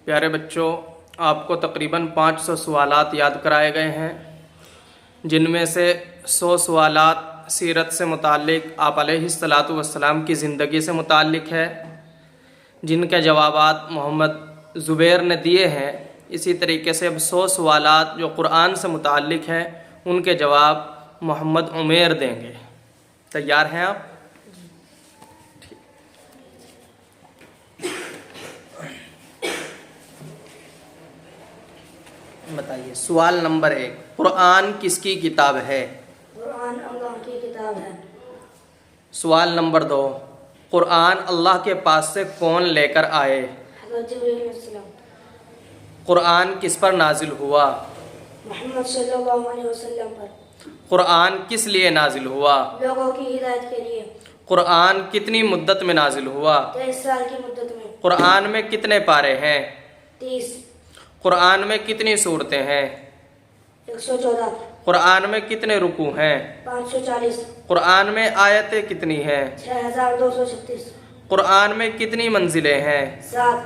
پیارے بچوں، آپ کو تقریباً 500 سوالات یاد کرائے گئے ہیں، جن میں سے 100 سوالات سیرت سے متعلق آپ علیہ الصلاۃ والسلام کی زندگی سے متعلق ہے، جن کے جوابات محمد زبیر نے دیے ہیں۔ اسی طریقے سے اب 100 سوالات جو قرآن سے متعلق ہیں، ان کے جواب محمد عمیر دیں گے۔ تیار ہیں آپ؟ بتائیے، سوال نمبر 1، قرآن کس کی کتاب ہے؟ قرآن اللہ کی کتاب ہے۔ سوال نمبر 2، قرآن اللہ کے پاس سے کون لے کر آئے؟ حضرت جبریل علیہ السلام۔ قرآن کس پر نازل ہوا؟ محمد صلی اللہ علیہ وسلم پر۔ قرآن کس لیے نازل ہوا؟ لوگوں کی ہدایت کے لیے۔ قرآن کتنی مدت میں نازل ہوا؟ 23 سال کی مدت میں۔ قرآن میں کتنے پارے ہیں؟ 30۔ قرآن میں کتنی سورتیں ہیں؟ 114۔ قرآن میں کتنے رکوع ہیں؟ 540۔ قرآن میں آیتیں کتنی ہیں؟ 6236۔ قرآن میں کتنی منزلیں ہیں؟ 7۔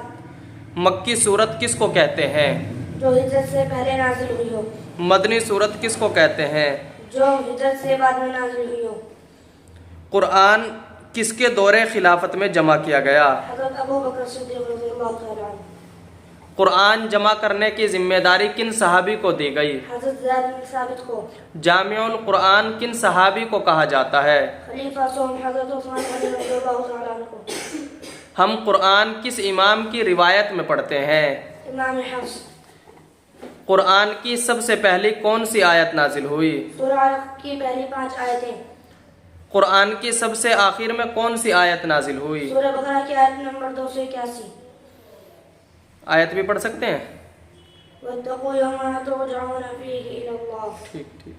مکی سورت کس کو کہتے ہیں؟ جو ہجرت سے پہلے نازل ہوئی ہو۔ مدنی سورت کس کو کہتے ہیں؟ جو ہجرت سے بعد میں نازل ہوئی ہو۔ قرآن کس کے دور خلافت میں جمع کیا گیا؟ حضرت ابو بکر صدیق رضی اللہ تعالیٰ عنہ۔ قرآن جمع کرنے کی ذمہ داری کن صحابی کو دی گئی؟ حضرت زید بن ثابت کو۔ جامع القرآن کن صحابی کو کہا جاتا ہے؟ خلیفہ سوم حضرت عثمان غنی رضی اللہ تعالیٰ عنہ کو۔ ہم قرآن کس امام کی روایت میں پڑھتے ہیں؟ امام حفص۔ قرآن کی سب سے پہلی کون سی آیت نازل ہوئی؟ سورہ علق کی پہلی 5 آیتیں۔ قرآن کی سب سے آخر میں کون سی آیت نازل ہوئی؟ سورہ بقرہ کی آیت نمبر 281۔ آیت بھی پڑھ سکتے ہیں؟ وَاتَّقُوا يَوْمًا تُرْجَعُونَ فِيهِ إِلَى اللَّهِ۔ ٹھیک۔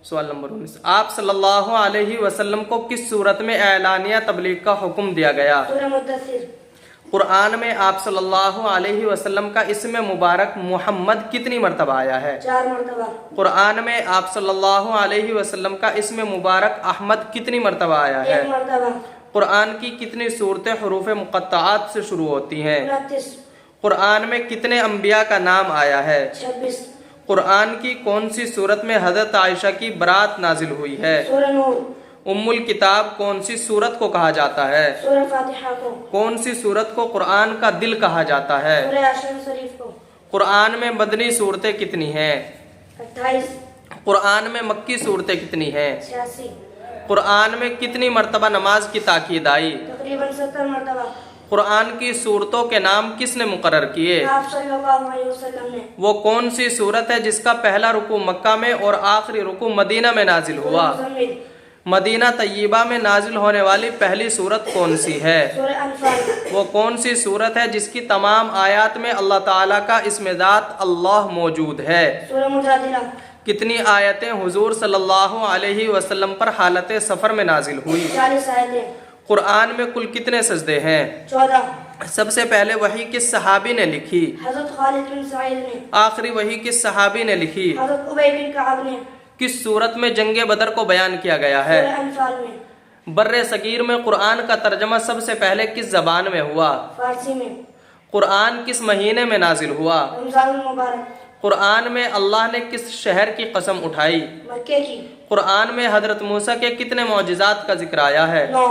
سوال نمبر 19، آپ صلی اللہ علیہ وسلم کو کس صورت میں اعلانیہ تبلیغ کا حکم دیا گیا؟ سورہ مدثر۔ قرآن میں آپ صلی اللہ علیہ وسلم کا اسم مبارک محمد کتنی مرتبہ آیا ہے؟ 4 مرتبہ۔ قرآن میں آپ صلی اللہ علیہ وسلم کا اسم مبارک احمد کتنی مرتبہ آیا ہے؟ 1 مرتبہ۔ قرآن کی کتنی صورتیں حروف مقطعات سے شروع ہوتی ہیں؟ 29۔ قرآن میں کتنے انبیاء کا نام آیا ہے؟ 26۔ قرآن کی کون سی صورت میں حضرت عائشہ کی برات نازل ہوئی ہے؟ سورہ نور۔ ام الکتاب کون سی صورت کو کہا جاتا ہے؟ سورہ فاتحہ کو۔ کون سی صورت کو قرآن کا دل کہا جاتا ہے؟ سورہ عشر شریف کو۔ قرآن میں مدنی صورتیں کتنی ہیں؟ 28۔ قرآن میں مکی صورتیں کتنی ہیں؟ 86۔ قرآن میں کتنی مرتبہ نماز کی تاکید آئی؟ تقریباً 70 مرتبہ۔ قرآن کی صورتوں کے نام کس نے مقرر کیے؟ آپ صلی اللہ علیہ وسلم نے۔ وہ کون سی صورت ہے جس کا پہلا رکوع مکہ میں اور آخری رکوع مدینہ میں نازل ہوا؟ مزمل۔ مدینہ طیبہ میں نازل ہونے والی پہلی صورت کون سی ہے؟ سورہ انفال۔ وہ کون سی صورت ہے جس کی تمام آیات میں اللہ تعالیٰ کا اسم ذات اللہ موجود ہے؟ سورہ مجادلہ۔ کتنی آیتیں حضور صلی اللہ علیہ وسلم پر حالت سفر میں نازل ہوئی؟ 40 آیتیں۔ قرآن میں کل کتنے سجدے ہیں؟ 14۔ سب سے پہلے وحی کس صحابی نے لکھی؟ حضرت خالد بن سعید نے۔ آخری وحی کس صحابی نے لکھی؟ حضرت ابی بن کعب نے۔ کس صورت میں جنگ بدر کو بیان کیا گیا ہے؟ سورہ انفال میں۔ بر صغیر میں قرآن کا ترجمہ سب سے پہلے کس زبان میں ہوا؟ فارسی میں۔ قرآن کس مہینے میں نازل ہوا؟ رمضان المبارک۔ قرآن میں اللہ نے کس شہر کی قسم اٹھائی؟ مکے کی۔ قرآن میں حضرت موسیٰ کے کتنے معجزات کا ذکر آیا ہے؟ 9۔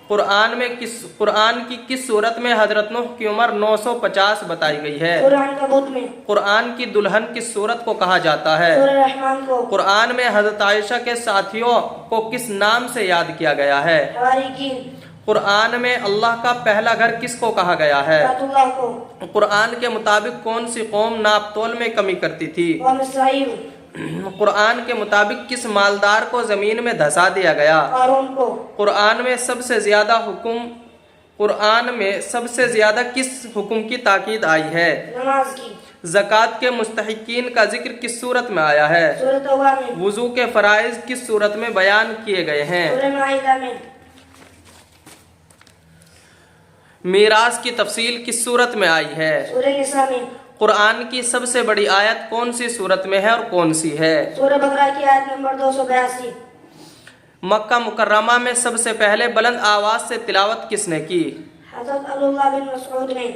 قرآن کی کس صورت میں حضرت نوح کی عمر 950 بتائی گئی ہے؟ سورہ عنکبوت میں۔ قرآن کی دلہن کس صورت کو کہا جاتا ہے؟ سورہ رحمان کو۔ قرآن میں حضرت عائشہ کے ساتھیوں کو کس نام سے یاد کیا گیا ہے؟ حواریین۔ قرآن میں اللہ کا پہلا گھر کس کو کہا گیا ہے؟ بیت اللہ کو۔ قرآن کے مطابق کون سی قوم ناپ تول میں کمی کرتی تھی؟ قوم اسرائیل۔ قرآن کے مطابق کس مالدار کو زمین میں دھسا دیا گیا؟ قارون کو۔ قرآن میں سب سے زیادہ کس حکم کی تاکید آئی ہے؟ نماز کی۔ زکوٰۃ کے مستحقین کا ذکر کس صورت میں آیا ہے؟ سورہ توبہ میں۔ وضو کے فرائض کس صورت میں بیان کیے گئے ہیں؟ سورہ مائدہ میں۔ میراث کی تفصیل کس صورت میں آئی ہے؟ سورہ نساء میں۔ قرآن کی سب سے بڑی آیت کون سی صورت میں ہے اور کون سی ہے؟ سورہ بقرہ کی آیت نمبر 282۔ مکہ مکرمہ میں سب سے پہلے بلند آواز سے تلاوت کس نے کی؟ حضرت عبداللہ بن مسعود نے۔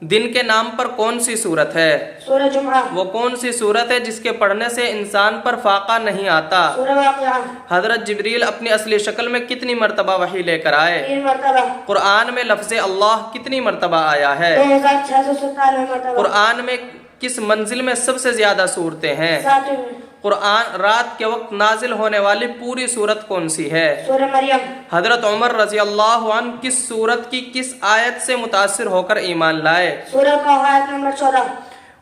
دن کے نام پر کون سی صورت ہے؟ سورہ جمعہ. وہ کون سی صورت ہے جس کے پڑھنے سے انسان پر فاقہ نہیں آتا؟ سورہ واقعہ. حضرت جبریل اپنی اصلی شکل میں کتنی مرتبہ وحی لے کر آئے؟ 3 مرتبہ. قرآن میں لفظ اللہ کتنی مرتبہ آیا ہے؟ 2697 مرتبہ. قرآن میں کس منزل میں سب سے زیادہ صورتیں ہیں؟ 7 میں. قرآن رات کے وقت نازل ہونے والی پوری صورت کون سی ہے؟ سورہ مریم. حضرت عمر رضی اللہ عنہ کس صورت کی کس آیت سے متاثر ہو کر ایمان لائے؟ سورہ طه آیت نمبر 14.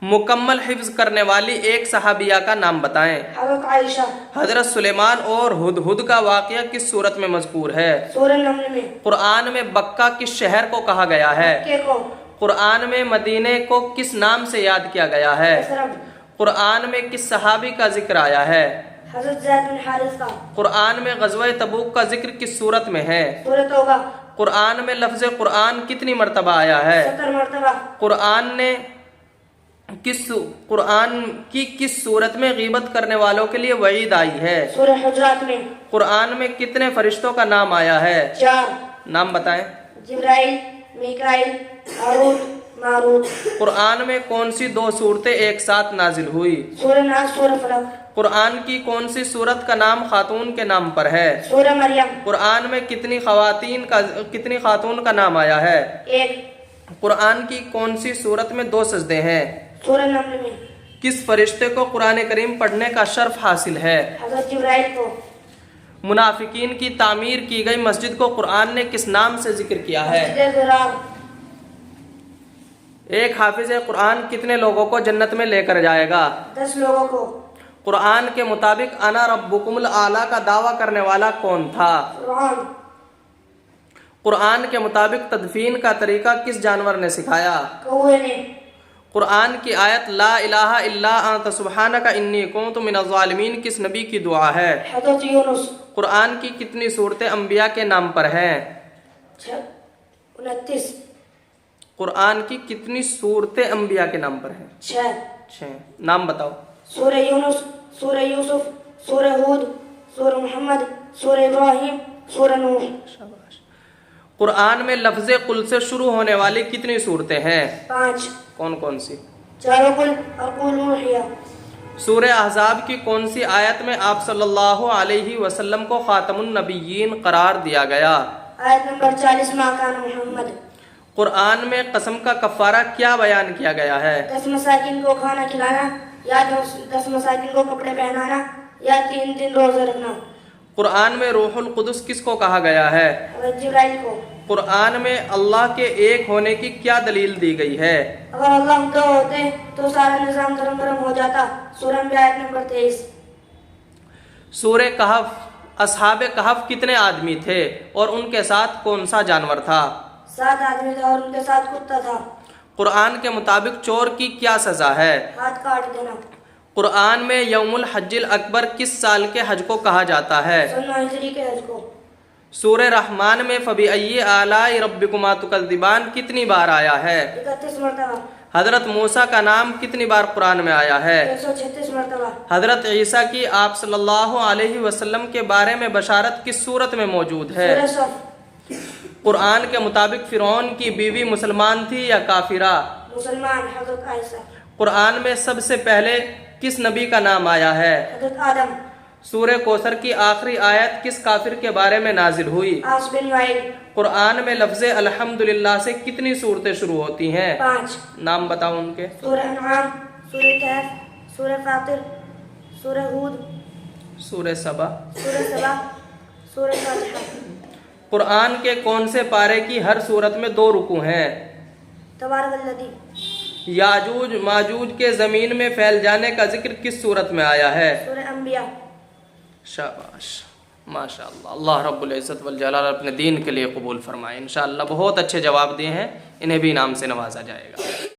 مکمل حفظ کرنے والی ایک صحابیہ کا نام بتائیں۔ حضرت عائشہ۔ حضرت سلیمان اور ہدہد کا واقعہ کس صورت میں مذکور ہے؟ سورہ نمل میں۔ قرآن میں بکہ کس شہر کو کہا گیا ہے؟ مکے کو۔ قرآن میں مدینے کو کس نام سے یاد کیا گیا ہے؟ یثرب۔ قرآن میں کس صحابی کا ذکر آیا ہے؟ حضرت زید بن حارث کا۔ قرآن میں غزوہ تبوک کا ذکر کس صورت میں ہے؟ سورہ توبہ۔ قرآن میں لفظ قرآن کتنی مرتبہ آیا ہے؟ 70 مرتبہ۔ قرآن کی کس صورت میں غیبت کرنے والوں کے لیے وعید آئی ہے؟ سورہ حجرات میں۔ قرآن میں کتنے فرشتوں کا نام آیا ہے؟ 4۔ نام بتائیں۔ جبرائیل، میکائیل، ہاروت، ماروت۔ قرآن میں کون سی 2 صورتیں ایک ساتھ نازل ہوئی؟ سورہ ناس، سورہ فلق۔ قرآن کی کون سی صورت کا نام خاتون کے نام پر ہے؟ سورہ مریم۔ قرآن میں کتنی خاتون کا نام آیا ہے؟ 1۔ قرآن کی کون سی صورت میں 2 سجدے ہیں؟ سورہ نمل میں۔ کس فرشتے کو قرآن کریم پڑھنے کا شرف حاصل ہے؟ حضرت جبرائیل کو۔ منافقین کی تعمیر کی گئی مسجد کو قرآن نے کس نام سے ذکر کیا ہے؟ مسجد ضرار۔ ایک حافظ قرآن کتنے لوگوں کو جنت میں لے کر جائے گا؟ 10 لوگوں کو۔ قرآن کے مطابق انا ربکم الاعلی کا دعویٰ کرنے والا کون تھا؟ فرعون۔ قرآن کے مطابق تدفین کا طریقہ کس جانور نے سکھایا؟ کوے نے۔ قرآن کی آیت لا الہ الا انت سبحانک انی کنت من الظالمین کس نبی کی دعا ہے؟ حضرت یونس۔ قرآن کی کتنی صورتیں انبیاء کے نام پر ہیں؟ 29۔ قرآن کی کتنی صورتیں انبیاء کے نام پر ہیں؟ 6۔ نام بتاؤ۔ سورہ یونس، سورہ یوسف، سورہ ہود، سورہ محمد، سورہ ابراہیم، سورہ نوح۔ قرآن میں لفظ قل سے شروع ہونے والی کتنی صورتیں ہیں؟ 5۔ کون کون سی؟ چاروں قل اور قل اوحی۔ سورہ احزاب کی کون سی آیت میں آپ صلی اللہ علیہ وسلم کو خاتم النبیین قرار دیا گیا؟ آیت نمبر 40 ما کان محمد۔ قرآن میں قسم کا کفارہ کیا بیان کیا گیا ہے؟ 10 مساکین کو کھانا کھلانا، یا 10 مساکین کو کپڑے پہنانا، یا 3 دن روزہ رکھنا۔ قرآن میں روح القدس کس کو کہا گیا ہے؟ حضرت جبرائیل کو۔ قرآن میں اللہ کے ایک ہونے کی کیا دلیل دی گئی ہے؟ اگر اللہ 2 ہوتے تو سارا نظام دھرم ہو جاتا۔ سورہ انبیاء آیت نمبر 23۔ سورہ کہف، اصحاب کہف کتنے آدمی تھے اور ان کے ساتھ کون سا جانور تھا؟ 7 آدمی تھا اور ان کے ساتھ کتا تھا۔ قرآن کے مطابق چور کی کیا سزا ہے؟ ہاتھ کاٹ دینا۔ قرآن میں یوم الحج الاکبر کس سال کے حج کو کہا جاتا ہے؟ 19 ہجری کے حج کو۔ سورہ رحمان میں فبأي آلاء ربكما تكذبان کتنی بار آیا ہے؟ 31 مرتبہ۔ حضرت موسیٰ کا نام کتنی بار قرآن میں آیا ہے؟ 136 مرتبہ۔ حضرت عیسیٰ کی آپ صلی اللہ علیہ وسلم کے بارے میں بشارت کس صورت میں موجود ہے؟ سورہ صف۔ قرآن کے مطابق فرعون کی بیوی مسلمان تھی یا کافرہ؟ مسلمان، حضرت عائشہ۔ قرآن میں سب سے پہلے کس نبی کا نام آیا ہے؟ حضرت آدم۔ سورہ کوثر کی آخری آیت کس کافر کے بارے میں نازل ہوئی؟ عاص بن وائل۔ قرآن میں لفظ الحمدللہ سے کتنی صورتیں شروع ہوتی ہیں؟ 5۔ نام بتاؤ ان کے۔ سورہ انعام، سورہ کہف، سورہ فاطر، سورہ ہود، سورہ سبا۔ سورہ فاتحہ۔ قرآن کے کون سے پارے کی ہر صورت میں 2 رکوع ہیں؟ تبارک الذی۔ یاجوج ماجوج کے زمین میں پھیل جانے کا ذکر کس صورت میں آیا ہے؟ سورہ انبیاء۔ شاباش، ماشاءاللہ۔ اللہ رب العزت والجلال اپنے دین کے لیے قبول فرمائے۔ انشاءاللہ بہت اچھے جواب دیے ہیں، انہیں بھی انعام سے نوازا جائے گا۔